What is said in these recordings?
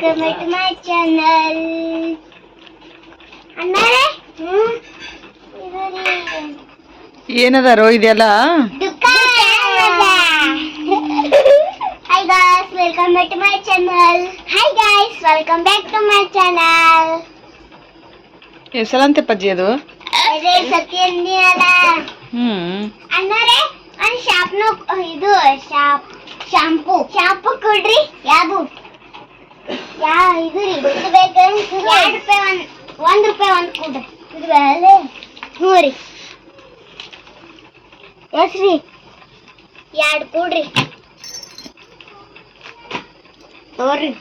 welcome back to my channel. ಅಣ್ಣಾರೆ ಏನದಾರೋ ಇದೆಲ್ಲ Hi guys, welcome back to my channel. Hi guys, welcome back to my channel. ಎಸಲಂತೆ ಪಜ್ಜಿ ಅದು ಅದೇ ಸತ್ಯಂದಿ ಅಲ್ಲ. ಅಣ್ಣಾರೆ ಒಂದು shampoo ಇದು shampoo ಕೊಡ್ರಿ. ಯಾವುದು ಇದು ರೀ ಇದು ಬೇಕು. 2 ರೂಪಾಯಿ 1 ರೂಪಾಯಿ ಒಂದು ಕೊಡ್ರಿ. ಇದು ಬೇಳೆ ಹ್ಞೂ ರೀ ಎಸ್ ರೀ 2 ಕೊಡ್ರಿ ತೋರಿ.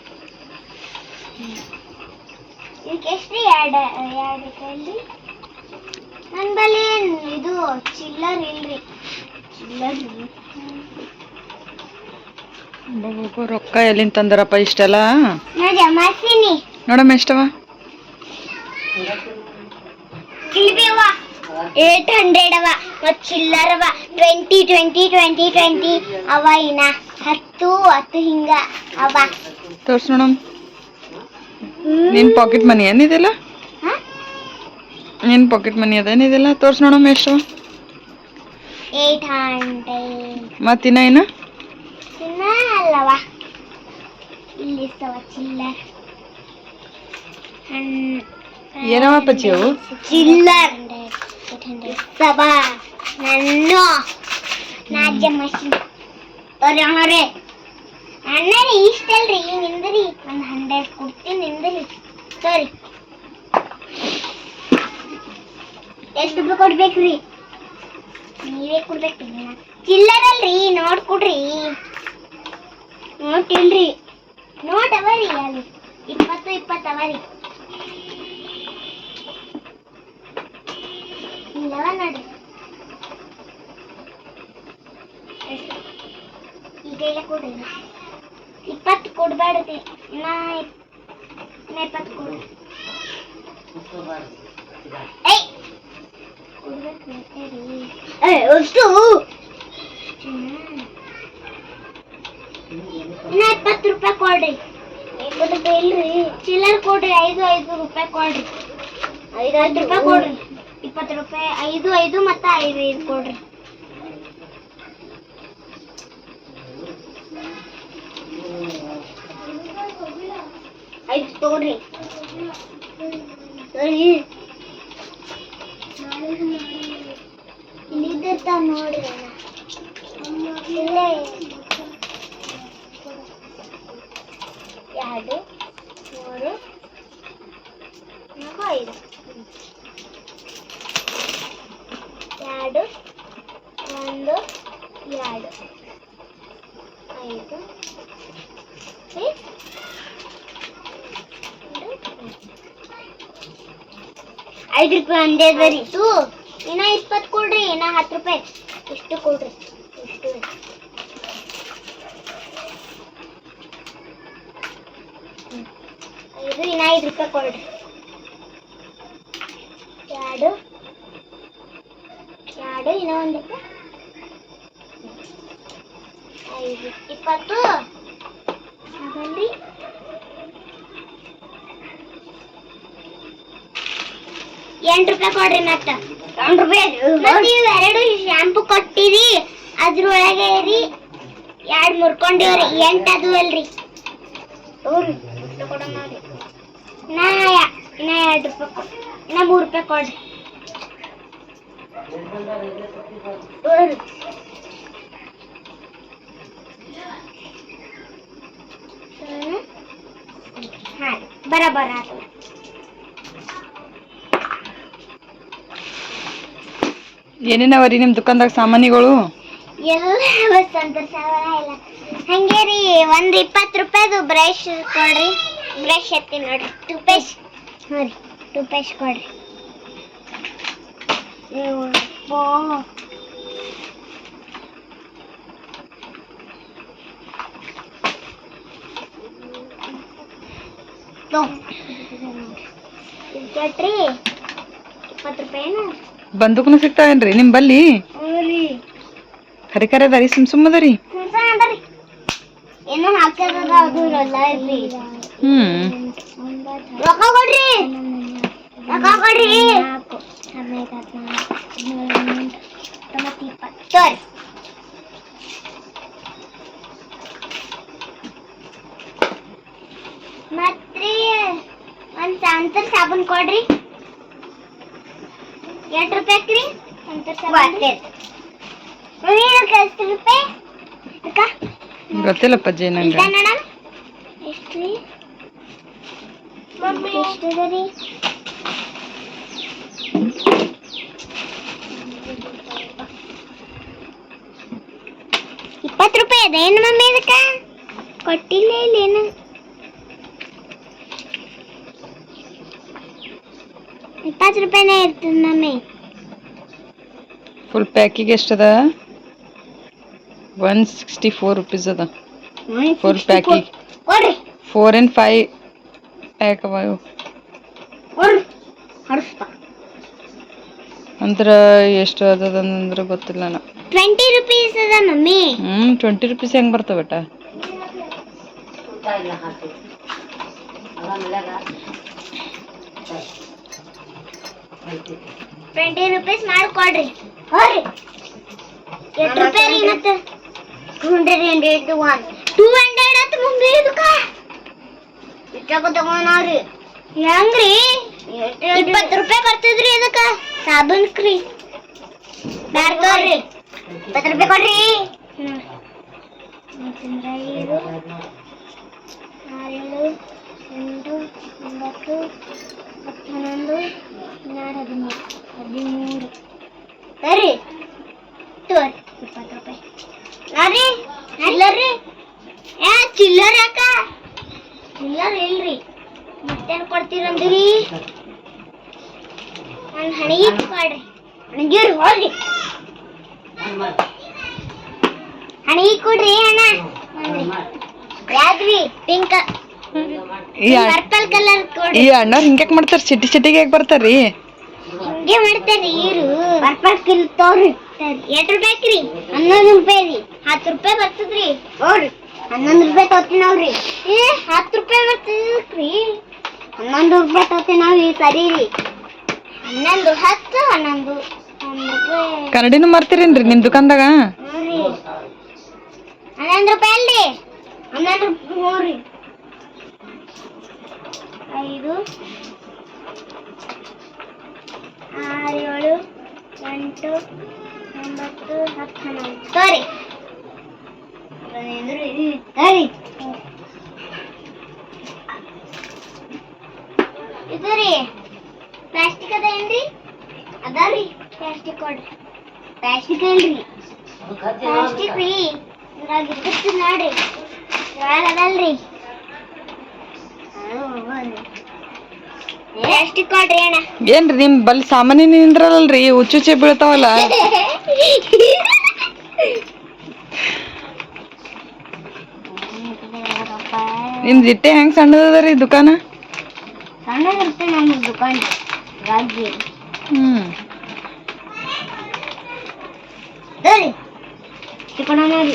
ಇದಕ್ಕೆ ಎಷ್ಟು ರೀ 2 ರೂಪಾಯಿ. ನನ್ನ ಬಳಿ ಇದು ಚಿಲ್ಲರ್ ಇಲ್ರಿ. ಚಿಲ್ಲರ್ ರೊಕ್ಕ ಎಲ್ಲಿಂದ ತಂದರಪ್ಪ ಇಷ್ಟೆಲ್ಲ? ನಾ ಜಮಾಸಿನಿ ನೋಡಮ್ಮ ಎಷ್ಟವ? ಜಿಲೇಬಿ ಅವ 800 ಅವ ಮತ್ತು ಚಿಲ್ಲರ್ ಅವ 20 ಅವ. ಇನ್ನ 10 ಹಿಂಗ ಅವ. ತೋರ್ಸ್ ನೋಡಮ್. ನಿನ್ ಪಾಕೆಟ್ ಮನಿ ಏನಿದೆಲ್ಲ? ನಿನ್ ಪಾಕೆಟ್ ಮನಿ ಅದೇನಿದೆಲ್ಲ? ತೋರ್ಸ್ ನೋಡಮ್ಮ ಎಷ್ಟು? 800. ಮತ್ತಿನ್ನ ಏನು ಇನ್ನ ಅಲ್ಲವ ಇಲ್ಲಿ ಸವ ಚಿಲ್ಲರ್. ಏನವ ಪಚ್ಚಿ ಅವು? ಚಿಲ್ಲರ್ ಸಬ ನನ್ನ ನಾಜ್ಯ ಮಷಿನ್ ತೋರಿ ಅಣ್ಣರೇ. ಅಣ್ಣರೇ ಇಷ್ಟಲ್ರಿ ನಿಂದ್ರಿ ಒಂದು 100 ಕೊಡ್ತೀನಿ ನಿಂದ್ರಿ ಸರಿ. ಎಷ್ಟು ರೂಪಾಯಿ ಕೊಡ್ಬೇಕ್ರಿ? ನೀವೇ ಕೊಡ್ಬೇಕ್ರಿ. ಚಿಲ್ಲರ್ ಅಲ್ರಿ ನೋಟ್ ಕೊಡ್ರಿ. ನೋಟ್ ಇಲ್ರಿ. ನೋಟ್ ಅವರಿ ಅಲ್ಲಿ 20 ಅವರಿ. ಇಲ್ಲವ ನೋಡ್ರಿ ಈಗ ಇಲ್ಲ ಕೊಡ್ರಿ. 20 ಕೊಡ್ಬೇಡ್ರಿ. ಇನ್ನ 20 ಕೊಡ್ರಿ. ಏಯ್ ಕೊಡ್ಬೇಕು ಅಷ್ಟು ಇನ್ನ 20 ರೂಪಾಯಿ ಕೊಡ್ರಿ. 20 ರೂಪಾಯಿ ಇಲ್ರಿ. ಚಿಲ್ಲರ್ ಕೊಡ್ರಿ. 5 ರೂಪಾಯಿ ಕೊಡ್ರಿ. 5 ರೂಪಾಯಿ ಕೊಡ್ರಿ. 20 ರೂಪಾಯಿ 5 ಮತ್ತು 5 ಕೊಡ್ರಿ. 5 ತಗೋರಿ ಇಲ್ಲಿದ್ದ ನೋಡ್ರಿ. ಇಲ್ಲೇ 2 3 4 5 2 1 2 5 5 ರೂಪಾಯಿ ಒಂದೇ ಬರೀ. ಇನ್ನ 20 ಕೊಡ್ರಿ. ಇನ್ನ 10 ರೂಪಾಯಿ ಇಷ್ಟು ಕೊಡ್ರಿ. ಇಷ್ಟು ಇನ್ನ 5 ರೂಪಾಯಿ ಕೊಡ್ರಿ. 2 ಇನ್ನ 1 ರೂಪಾಯಿ 5 20 ಅದಲ್ರಿ. 8 ರೂಪಾಯಿ ಕೊಡ್ರಿ. ಮತ್ತೆ 8 ರೂಪಾಯಿ ನೀವು 2 ಶಾಂಪೂ ಕೊಟ್ಟಿರಿ. ಅದ್ರೊಳಗೆ ರೀ 2 ಮುರ್ಕೊಂಡಿವ್ರಿ. 8 ಅದು ಅಲ್ರಿ. ಇನ್ನ 2 ರೂಪಾಯಿ ಕೊಡ್ರಿ. ಇನ್ನ 3 ರೂಪಾಯಿ ಕೊಡ್ರಿ. ಹಾ ಬರಾಬರ ಆತು. ಏನೇನವರಿ ನಿಮ್ ದುಕಾನ್ದಾಗ ಸಾಮಾನಿಗಳು? ಎಲ್ಲ ಸಂತೋಷ ಇಲ್ಲ. ಹಂಗೆ ರೀ ಒಂದು 20 ರೂಪಾಯಿದು ಬ್ರಷ್ ಕೊಡ್ರಿ. ಬ್ರಷ್ ಎತ್ತಿ ನೋಡ್ರಿ. ಟೂಪೇಸ್ಟ್ ಹ್ಞೂ ರೀ ಟೂಪೇಸ್ಟ್ ಕೊಡ್ರಿ. ಕೊಟ್ರಿ 20 ರೂಪಾಯಿನ ಬಂದೂಕನು ಸಿಗ್ತಾವೇನ್ರಿ ನಿಮ್ ಬಲ್ಲಿ? ಖರೆ ಖರೆ ಅದಾರಿ ಸುಮ್ ಸುಮ್ಮದರಿ? ಏನೋ ಹಾಕ್ಯದ ಅದು ಇರಲ್ಲ ಇರ್ಲಿ. ರೊಕ್ಕ ಕೊಡ್ರಿ ರೊಕ್ಕ ಕೊಡ್ರಿ ತೋರಿ ಮತ್ರಿ ಒಂದ್ ಸಂತೂರ್ ಸಾಬೂನ್ ಕೊಡ್ರಿ ಎಷ್ಟು ರೂಪಾಯಿ ಸಂತೂರ್ ಸಾಬೂನ್ ಎಷ್ಟು ರೂಪಾಯಿ ಗೊತ್ತಿಲ್ಲ ಅಪ್ಪಾಜಿ ನಂಗೆ ಎಷ್ಟು ಎಷ್ಟದ ರೀ ₹20 ಅದೇನು ಮಮ್ಮಿ ಇದಕ್ಕ ಕೊಟ್ಟಿಲ್ಲ ಇಲ್ಲೇನು ₹20 ಇರ್ತದ ಮಮ್ಮಿ ಫುಲ್ ಪ್ಯಾಕಿಗೆ ಎಷ್ಟದ 164 rupees ಅದ ಫುಲ್ ಪ್ಯಾಕಿಗೆ ಕೊಡ್ರಿ 4 and 5 ಪ್ಯಾಕ್ ಅವ ಇವು ಕೊಡ್ರಿ ಹಡಸ್ಪ ಅಂದ್ರ ಎಷ್ಟು ಅದದಂದ್ರೆ ಗೊತ್ತಿಲ್ಲ ನಾ ₹20 ಅದ ಮಮ್ಮಿ ₹20 ಹೆಂಗ್ ಬರ್ತಾವ ಬೇಟ ₹20 ಮಾಡ್ಕೊಡ್ರಿ ಹೋರಿ ಎಷ್ಟು ರೂಪಾಯಿ ರೀ ಮತ್ತೆ 200 to 1 200 ಆತ ಮಮ್ಮಿ ಇದಕ್ಕ ಇಷ್ಟಕ ತಗೊಂಡ್ರಿ ಹೆಂಗ್ರಿ ₹20 ಬರ್ತದ್ರಿ ಇದಕ್ಕ ಸಾಬೂನ್ ಕ್ರೀ ಬ್ಯಾಡ ತೋರಿ ₹20 ಕೊಡ್ರಿ 13 ಸರಿ ತೋರಿ ₹20 ನಾರಿ ಚಿಲ್ಲರ್ರಿ ಚಿಲ್ಲರ್ ಯಾಕ ಚಿಲ್ಲರ್ ಇಲ್ರಿ ಮತ್ತೇನ್ ಕೊಡ್ತೀರಂದ್ರಿ ನನ್ ಹಣಿಗೆ ಕೊಡ್ರಿ ಹಣಿಗೀರ್ ಹೋಗ್ರಿ ಹಣಿಗೆ ಕೊಡ್ರಿ ಅಣ್ಣ ಯಾವ್ದ್ರಿ ಪಿಂಕ್ ಪರ್ಪಲ್ ಕಲರ್ ಕೊಡ್ರಿ ಈ ಅಣ್ಣ ಹಿಂಗ್ಯಾಕ್ ಮಾಡ್ತಾರ ಸಿಟಿ ಸಿಟಿಗೆ ಯಾಕೆ ಬರ್ತಾರ್ರಿ ಹಿಂಗೆ ಮಾಡ್ತಾರ್ರಿ ಇರು ಪರ್ಪಲ್ ಕಿಲ್ ತೋರಿ ಎಷ್ಟು ರೂಪಾಯಿ ₹11 ರೀ ₹10 ಬರ್ತದ್ರಿ ನೋಡ್ರಿ ₹11 ತೋತಿನವ್ರಿ ₹10 ಬರ್ತದ್ರಿ ₹11 ತೋತಿನವ್ರಿ ಸರಿ ರೀ 11 10 11 ₹11 ಕನ್ನಡಿನೂ ಮಾರ್ತೀರೇನ್ರಿ ನಿಮ್ ದುಕಾನ್ದಾಗ ನೋಡ್ರಿ ₹11 ಅಲ್ರಿ ₹11 ನೋಡ್ರಿ 5 6 7 8 9 10 ಸರಿ ಸರಿ ಇದು ರೀ ಪ್ಲಾಸ್ಟಿಕ್ ಅದ ಏನ್ರಿ ಅದಾರಿ ಪ್ಲಾಸ್ಟಿಕ್ ಕೊಡ್ರಿ ಪ್ಲಾಸ್ಟಿಕ್ ಏನ್ರಿ ಪ್ಲಾಸ್ಟಿಕ್ ರೀ ಇದ್ರಾಗ ಇರ್ತದ ನೋಡ್ರಿ ಇದ್ರಾಗ ಅದಲ್ರಿ ಪ್ಲಾಸ್ಟಿಕ್ ಕೊಡ್ರಿ ಅಣ್ಣ ಏನ್ರಿ ನಿಮ್ ಬಲ್ಲಿ ಸಾಮಾನ್ಯ ನಿಂದ್ರಲ್ರಿ ಹುಚ್ಚುಚ್ಚೆ ಬೀಳ್ತಾವಲ್ಲ ನಿಮ್ದು ಇಟ್ಟೆ ಹೆಂಗ್ ಸಣ್ಣದರಿ ದುಕಾನ ಸಣ್ಣದಿರುತ್ತೆ ನಮ್ಮ ದುಕಾನ್ ರಾಜ್ಯ ಸರಿ ಚಿಕ್ಕಣ್ಣ ರೀ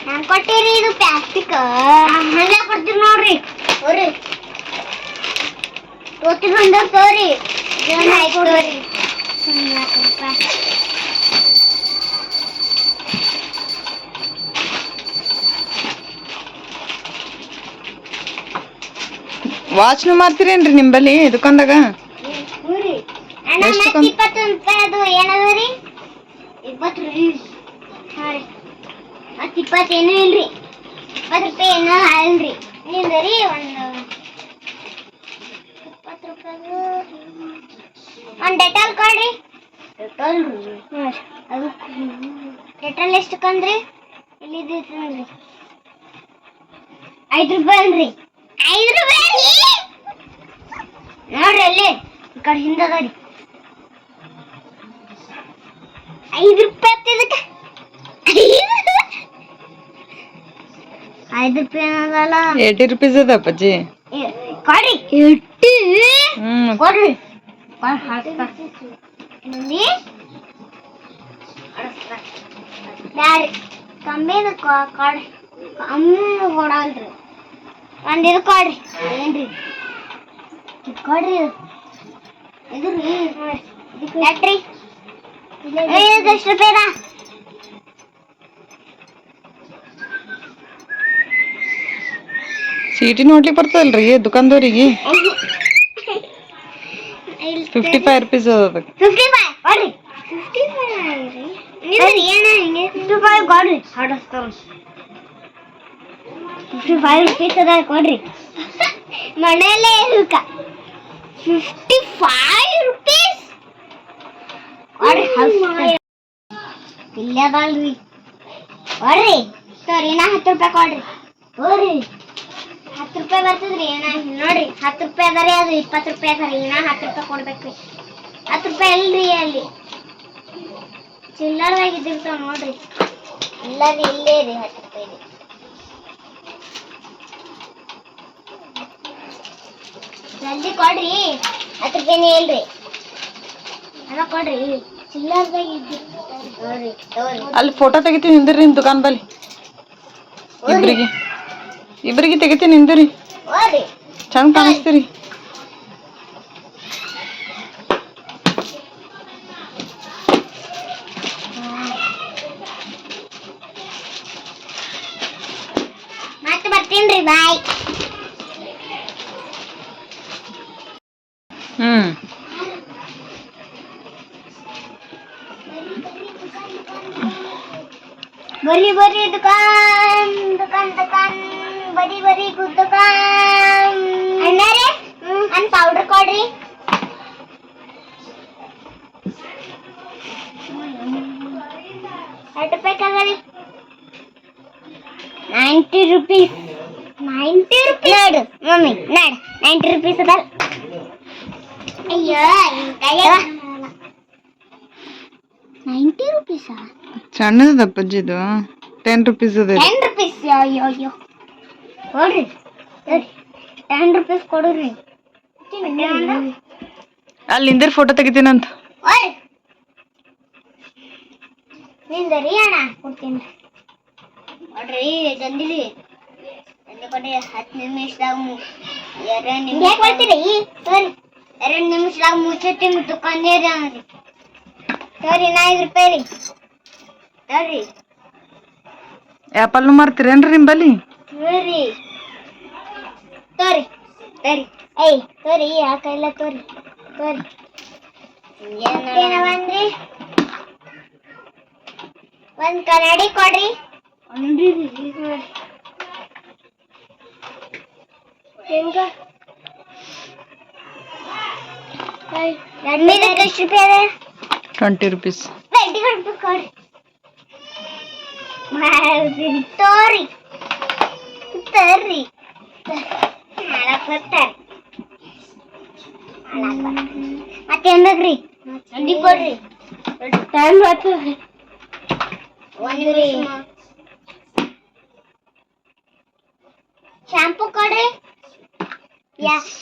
ನಾನು ಕೊಟ್ಟಿರಿ ಇದು ಪ್ಲಾಸ್ಟಿಕ್ ಹಂಗೆ ಕೊಡ್ತೀವಿ ನೋಡ್ರಿ ಹೋರಿ ತೋತಿ ಬಂದ ತೋರಿ ತೋರಿ ₹4 ವಾಚ್ನು ಮಾರ್ತೀರೇನ್ರಿ ನಿಂಬಲ್ಲಿ ದುಕಾನ್ದಾಗ ಅಣ್ಣ ಮತ್ತೆ ₹21 ಅದು ಏನದ ರೀ 20 ರೀ ಹಾಂ ರೀ ಮತ್ತೆ 20 ಏನೂ ಇಲ್ರಿ ₹20 ಏನೂ ಅಲ್ರಿ ನಿಂದ್ರಿ ಒಂದು ₹20 ಒಂದು ಡೆಟಾಲ್ ಕೊಡ್ರಿ ಡೆಟಾಲ್ ರೀ ಅದು ಡೆಟಾಲ್ ಎಷ್ಟು ಕಂದ್ರಿ ಎಲ್ಲಿದ್ರಿ ₹5 ಅಲ್ರಿ ₹5 ನೋಡ್ರಿ ಅಲ್ಲಿ ಈ ಕಡೆ ಹಿಂದದ ರೀ ₹5 ಇದಕ್ಕೆ ₹5 ಏನದಲ್ಲ ₹80 ಅದ ಅಪ್ಪಾಜಿ ಕೊಡ್ರಿ ಕೊಡ್ರಿ ಮಂದಿ ಬ್ಯಾಡ್ರಿ ಕಮ್ಮಿದ ಕೊಡ್ರಿ ಕಮ್ಮಿ ಕೊಡಲ್ರಿ ಒಂದು ಇದು ಕೊಡ್ರಿ ಏನ್ರಿ ಇದು ಕೊಡ್ರಿ ಇದು ರೀ ಯಾಕ್ರಿ ಎಷ್ಟು ರೂಪಾಯಿದ ಚೀಟಿ ನೋಡ್ಲಿಕ್ಕೆ ಬರ್ತದಲ್ರಿ ದುಕಾನ್ದವ್ರಿಗೆ 55 ರೂಪೀಸ್ ಅದ ಅದಕ್ಕೆ 55 ಕೊಡ್ರಿ 55 ರೀ ಏನ ಹಿಂಗೆ 55 ಕೊಡ್ರಿ ಹಾಡಸ್ತಾರ 55 ರೂಪೀಸ್ ಅದ ಕೊಡ್ರಿ ಮನೆಯಲ್ಲೇ ಇರುಕ 55 ರೂಪೀಸ್ ಕೊಡ್ರಿ ಇಲ್ಲೇ ಅದಲ್ರಿ ಕೊಡ್ರಿ ಸರಿ ನಾ 10 ರೂಪಾಯಿ ಕೊಡ್ರಿ ಹೋರಿ 10 ರೂಪಾಯಿ ಬರ್ತದ್ರಿ ಏನ ನೋಡ್ರಿ 10 ರೂಪಾಯಿ ಅದರಿ ಅದು 20 ರೂಪಾಯಿ ಅದರಿ ನಾ 10 ರೂಪಾಯಿ ಕೊಡ್ಬೇಕ್ರಿ 10 ರೂಪಾಯಿ ಇಲ್ರಿ ಅಲ್ಲಿ ಚಿಲ್ಲರದಾಗಿದ್ದಿರ್ತಾವ ನೋಡ್ರಿ ಇಲ್ಲರಿ ಇಲ್ಲೇ ರೀ 10 ರೂಪಾಯಿ ಜಲ್ದಿ ಕೊಡ್ರಿ 10 ರೂಪಾಯಿನೇ ಇಲ್ರಿ ಅದ ಕೊಡ್ರಿ ಚಿಲ್ಲರದಾಗಿದ್ದಿ ನೋಡ್ರಿ ತಗೋರಿ ಅಲ್ಲಿ ಫೋಟೋ ತೆಗಿತೀನಿ ನಿಂದಿರಿ ನಿಮ್ಮ ದುಕಾನ್ ಬಲ್ಲಿ ಇಬ್ಬರಿಗೆ ತೆಗಿತೀನಿ ನಿಂದಿರಿ ಹೋರಿ ಚಂದ ಕಾಣಿಸ್ತೀರಿ ಮತ್ತೆ ಬರ್ತೀನ್ರಿ ಬಾಯ್ बरी बरी दुकान दुकान दुकान बरी बरी गुड दुकान अन्नारे अन पाउडर कोड्री 60 ರೂಪಾಯಿ ಕಗರಿ 90 ರೂಪೀಸ್ 90 ರೂಪೀಸ್ ನೋಡು ಮಮ್ಮಿ ನೋಡು 90 ರೂಪೀಸ್ ಅದ ಅಯ್ಯೋ ಕೈಯ 90 ರೂಪೀಸ್ ಸಣ್ಣದ ಅಪ್ಪಾಜಿದು 10 ರೂಪೀಸ್ ಅದ 10 ರೂಪೀಸ್ ಅಯ್ಯೋ ಅಯ್ಯೋ ಕೊಡ್ರಿ 10 ರೂಪೀಸ್ ಕೊಡ್ರಿ ಅಲ್ಲಿ ನಿಂದಿರ್ ಫೋಟೋ ತೆಗಿತೀನಂತ ಓಯ್ ನಿಂದರಿ ಅಣ್ಣ ಕೊಡ್ತೀನಿ ನೋಡ್ರಿ ಜಲ್ದಿ ಜಲ್ದಿ ಕೊಡಿ 10 ನಿಮಿಷದಾಗ 2 ನಿಮಿಷ ಯಾಕೆ ಬರ್ತೀರಿ ಸರಿ 2 ನಿಮಿಷದಾಗ ಮುಚ್ಚುತ್ತಿ ದುಕಾನ್ದಾರ ರೀ ಸರಿ 5 ರೂಪಾಯಿ ರೀ ಸರಿ ಆ್ಯಪಲ್ನು ಮಾರ್ತೀರೇನ್ರಿ ನಿಂಬಲ್ಲಿ ಸರಿ ತೋರಿ ತೋರಿ ಏಯ್ ತೋರಿ ಯಾಕೆಲ್ಲ ತೋರಿ ತೋರಿ ಏನವಂದ್ರಿ ಒಂದ್ ಕನ್ನಡಿ ಕೊಡ್ರಿ ಹೆಂಗ ಇದಕ್ಕೆ ಎಷ್ಟು ರೂಪಾಯಿ ಅದ 20 ರೂಪೀಸ್ 20 ರೂಪಾಯಿ ಕೊಡ್ರಿ ತೋರಿ ತರ್ರಿ ಮತ್ತೇನ್ ಬೇಕ್ರಿ ಅಂಡಿ ಕೊಡ್ರಿ ಟೈಮ್ ಆಗ್ತದ್ರಿ ಶಾಂಪೂ ಕೊಡ್ರಿ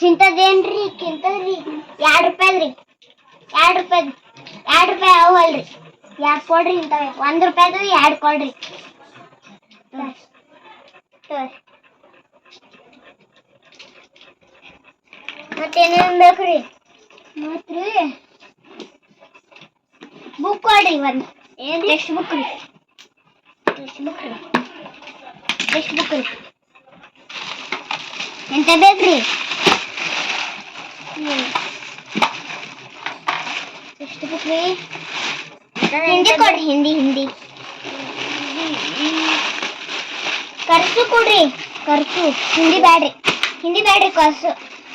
ಇಂಥದ್ದೇನ್ರಿ ಇಂಥದ್ರಿ 2 ರೂಪಾಯಿ 2 ರೂಪಾಯಿ 2 ರೂಪಾಯಿ ಅವಲ್ರಿ 2 ಕೊಡ್ರಿ ಇಂಥವೆ 1 ರೂಪಾಯಿದು 2 ಕೊಡ್ರಿ ಮತ್ತೇನೇನ್ ಬೇಕ್ರಿ ಮತ್ರಿ ಬುಕ್ ಕೊಡ್ರಿ ಒಂದು ಏನ್ರಿ ಎಷ್ಟು ಬುಕ್ ರೀ ಎಷ್ಟು ಬುಕ್ ರೀ ಎಂತ ಬೇಕ್ರಿ ಎಷ್ಟು ಬುಕ್ ರೀ ಹಿಂದಿ ಕೊಡ್ರಿ ಹಿಂದಿ ಕರ್ಸು ಕೊಡ್ರಿ ಕರ್ಸು ಹಿಂದಿ ಬ್ಯಾಡ್ರಿ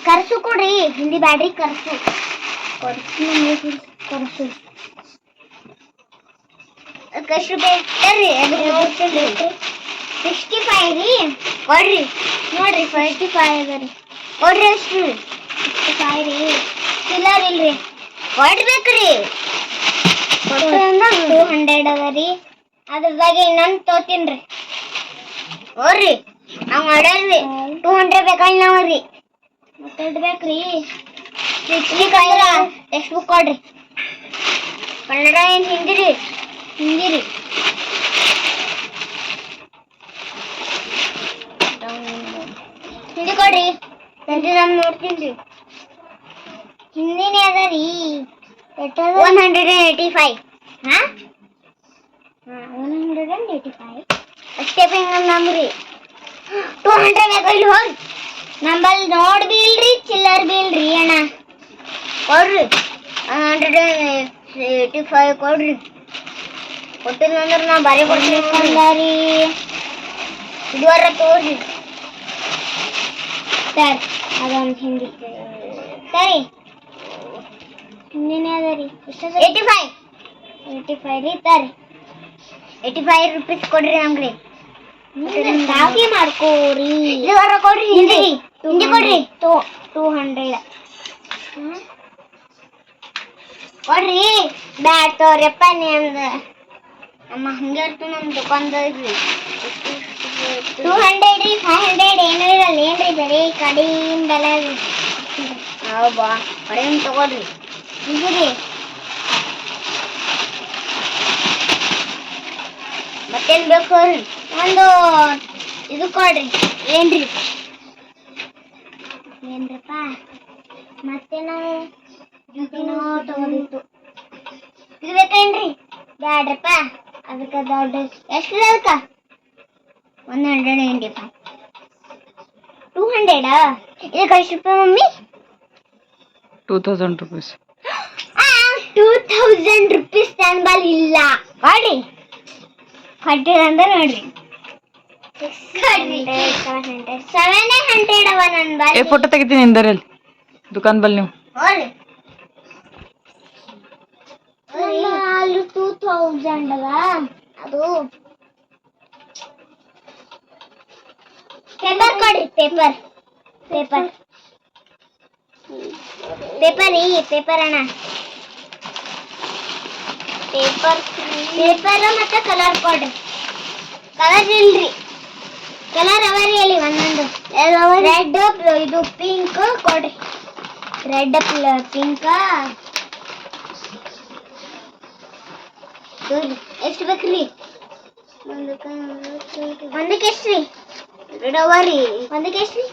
ಕರ್ಸು ಕೊಡ್ರಿ ಹಿಂದಿ ಬ್ಯಾಡ್ರಿ ಕರ್ಸು ಕರ್ಸು ಎಷ್ಟು ರೂಪಾಯಿ ತರ್ರಿ ಅದು 65 ರೀ ಕೊಡ್ರಿ ನೋಡ್ರಿ 55 ಅದ ರೀ ಕೊಡ್ರಿ ಎಷ್ಟು 65 ರೀ ಚಿಲ್ಲರ್ ಇಲ್ರಿ ಕೊಡ್ಬೇಕ್ರಿ 200 ಅದ ರೀ ಅದ್ರದಾಗ ಇನ್ನೊಂದು ತೋತೀನ್ರಿ ಹೋರಿ ನಾವು ಮಾಡ್ಯಾರ್ರಿ 200 ಬೇಕಾಗಿ ನಾವ್ರಿ ಮತ್ತೆ ಬೇಕ್ರಿ ಟೆಕ್ಸ್ಟ್ ಬುಕ್ ಕೊಡ್ರಿ ಕನ್ನಡ ಏನು ಹಿಂದಿ ರೀ ಇದು ನಾನು ನೋಡ್ತೀನಿ ಹಿಂದಿನೇ ಅದ ರೀ 185 ಹಾಂ 185 ಅಷ್ಟೇ ಬೇಗ ನಂಬ್ರಿ 200 ಬೇಕು ಹೋಗಿ ನಂಬಲ್ಲಿ ನೋಡಿ ಬಿ ಇಲ್ರಿ ಚಿಲ್ಲರ್ ಬಿ ಇಲ್ರಿ ಅಣ್ಣ ಕೊಡ್ರಿ 185 ಕೊಡ್ರಿ ಕೊಟ್ಟಿಲ್ಲ ಅಂದ್ರೆ ನಾ ಬರೀ ಕೊಡ್ತೀನಿ ಅಂದಾರಿ ಇದುವರ ತೋರಿ ಸರ್ ಅದೊಂದು ಹಿಂದಿ ಸರಿ ಹಿಂದಿನೇ ಅದ ರೀ ಎಷ್ಟು 85 ರೀ ಸರಿ 85 ರೂಪೀಸ್ ಕೊಡ್ರಿ ನಮ್ಗೆ ಕಾಫಿ ಮಾಡ್ಕೋರಿ ಇದುವರ ಕೊಡ್ರಿ ಹಿಂದಿ ಕೊಡ್ರಿ 200 ಕೊಡ್ರಿ ಬ್ಯಾಡ್ ತೋರಿಯಪ್ಪ ನಿಮ್ದು ನಮ್ಮ ಹಂಗೆ ಇರ್ತು ನಮ್ಮ ದುಕಾನ್ದಾಗ್ರಿ 200 ರೀ 500 ಏನೂ ಇರಲ್ಲ ಏನ್ರಿ ಬರೀ ಕಡಿಮೆ ಬೆಲೆ ಹೌದಾ ಕಡಿಮೆ ತಗೊಳ್ರಿ ಇದ್ರಿ ಮತ್ತೇನು ಬೇಕು ರೀ ಒಂದು ಇದು ಕೊಡ್ರಿ ಏನ್ರಪ್ಪ ಮತ್ತೆ ನಾವು ತಗೋದಿತ್ತು ಇದು ಬೇಕೇನ್ರಿ ಬ್ಯಾಡ್ರಪ್ಪ ಅದಕ್ಕೆ ದೊಡ್ಡ ಎಷ್ಟು ಅದಕ್ಕೆ 195 200 ಇದಕ್ಕೆ ಎಷ್ಟು ರೂಪಾಯಿ ಮಮ್ಮಿ 2000 rupees 2000 ರೂಪೀಸ್ ನನ್ನ ಬಲ್ ಇಲ್ಲ ಮಾಡಿ ಕಟ್ಟಿದಂದ್ರೆ ನೋಡ್ರಿ 700 ಅವ ನನ್ನ ಬಲ್ ಏ ಫೋಟೋ ತೆಗಿತೀನಿ ಇಂದರಲ್ಲಿ ದುಕಾನ್ ಬಲ್ ನೀವು ಅಲ್ಲಿ 2000 ಅದ ಅದು ಪೇಪರ್ ಕೊಡ್ರಿ ಪೇಪರ್ ಅಣ್ಣ ಪೇಪರ್ ಮತ್ತೆ ಕಲರ್ ಕೊಡ್ರಿ ಕಲರ್ ಇಲ್ರಿ ಕಲರ್ ಅವರಿ ಅಲ್ಲಿ ಒಂದೊಂದು ರೆಡ್ ಇದು ಪಿಂಕ್ ಕೊಡ್ರಿ ರೆಡ್ ಪಿಂಕ್ ಎಷ್ಟು ಬೇಕ್ರಿ ಒಂದಕ್ಕೆ ಎಷ್ಟ್ರಿ 2 ಅವರಿ ಒಂದಕ್ಕೆ ಎಷ್ಟ್ರಿ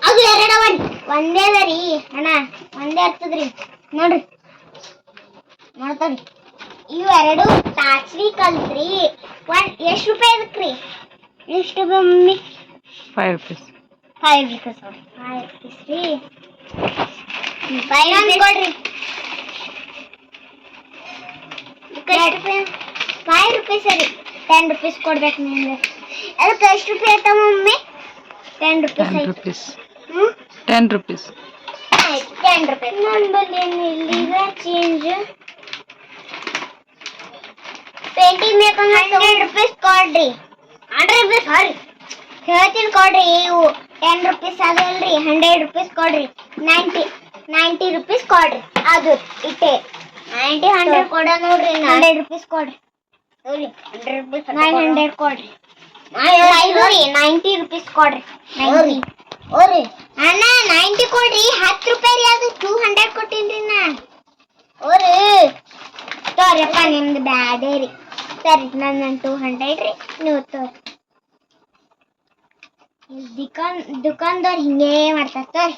ಅದು 2 ಅವರಿ ಒಂದೇ ಅದ ರೀ ಅಣ್ಣ ಒಂದೇ ಹತ್ತದ್ರಿ ನೋಡ್ರಿ ಮಾಡ್ತಾರಿ ಇವೆರಡು ತಾಚ್ರಿ ಕಲ್ತ್ರಿ ಎಷ್ಟು ರೂಪಾಯಿ ಅದಕ್ರಿ ಎಷ್ಟು ಮಮ್ಮಿ 5 rupees 5 ರೂಪೀಸ್ ರೀ 5 ಕೊಡ್ರಿ 5 ರೂಪೀಸ್ ಸರಿ 10 ರೂಪೀಸ್ ಕೊಡ್ಬೇಕು ನಿಮ್ಗೆ ಅದಕ್ಕೆ ಎಷ್ಟು ರೂಪಾಯಿ ಆಯ್ತಾ ಮಮ್ಮಿ 10 ರೂಪೀಸ್ 10 rupees 10 rupees ಆಯ್ತು 10 ರೂಪಾಯಿ ನನ್ನ ಬಲ್ಲಿ ಏನು ಇಲ್ಲ ಚೇಂಜ್ ಪೇಂಟಿಂಗ್ ಬೇಕಂದ್ರೆ 100 ರೂಪೀಸ್ ಕೊಡ್ರಿ 100 ರೂಪೀಸ್ ಸಾರಿ ಹೇಳ್ತೀನಿ ಕೊಡ್ರಿ ಇವು 10 ರೂಪೀಸ್ ಅದಲ್ರಿ 100 ರೂಪೀಸ್ ಕೊಡ್ರಿ 90 ರೂಪೀಸ್ ಕೊಡ್ರಿ ಅದು ಇಟ್ಟೆ 100 ಕೊಡ ನೋಡ್ರಿ 100 ರೂಪೀಸ್ ಕೊಡ್ರಿ ನೋಡಿ 100 ರೂಪೀಸ್ 900 ಕೊಡ್ರಿ 90 ರೂಪೀಸ್ ಕೊಡ್ರಿ 90 ಓರಿ ಅಣ್ಣ 90 ಕೊಡ್ರಿ 10 ರೂಪಾಯಿ ರೀ ಅದು 200 ಕೊಟ್ಟಿನ್ರಿ ನಾ ಓರಿ ತೋರಿಯಪ್ಪ ನಿಮ್ದು ಬ್ಯಾಡೇ ರೀ ಸರಿ ನನ್ನ 200 ರೀ ನೀವು ತೋರಿ ದುಕಾನ್ದವ್ರು ಹಿಂಗೇ ಮಾಡ್ತಾರೆ ತೋರಿ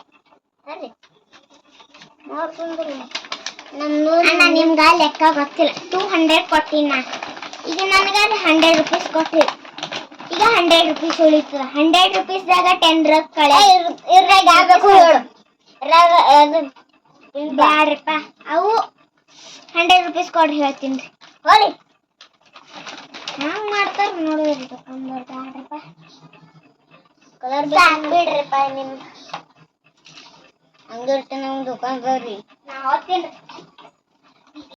ಸರಿ ನೋಡ್ಕೊಂಡ್ರಿ ಅಣ್ಣ ನಿಮ್ಗೆ ಲೆಕ್ಕ ಗೊತ್ತಿಲ್ಲ 200 ಕೊಟ್ಟಿನ ಈಗ ನನಗೆ 100 ರೂಪೀಸ್ ಕೊಟ್ರಿ ಈಗ 100 ರೂಪೀಸ್ ಉಳಿತು 100 ರೂಪೀಸ್ದಾಗ 10 ರಗ್ ಕಳೆ ಇರ್ರಾಗ ಆಗ್ಬೇಕು ಹೇಳು ಅದು ಬ್ಯಾಡ್ರಪ್ಪ ಅವು 100 ರೂಪೀಸ್ ಕೊಡ್ರಿ ಹೇಳ್ತೀನಿ ರೀ ಹೋರಿ ಹಂಗೆ ಮಾಡ್ತಾರ ನೋಡಿದ್ರಿ ದುಕಾನ್ದವ್ರು ಬ್ಯಾಡ್ರಪ್ಪ ಕಲರ್ ಬಿಡ್ರಿಪ್ಪ ನಿಮ್ದು ಹಂಗಿರ್ತೀನಿ ನಮ್ಮ ದುಕಾನ್ದವ್ರಿ ನಾ ಹೋಗ್ತೀನಿ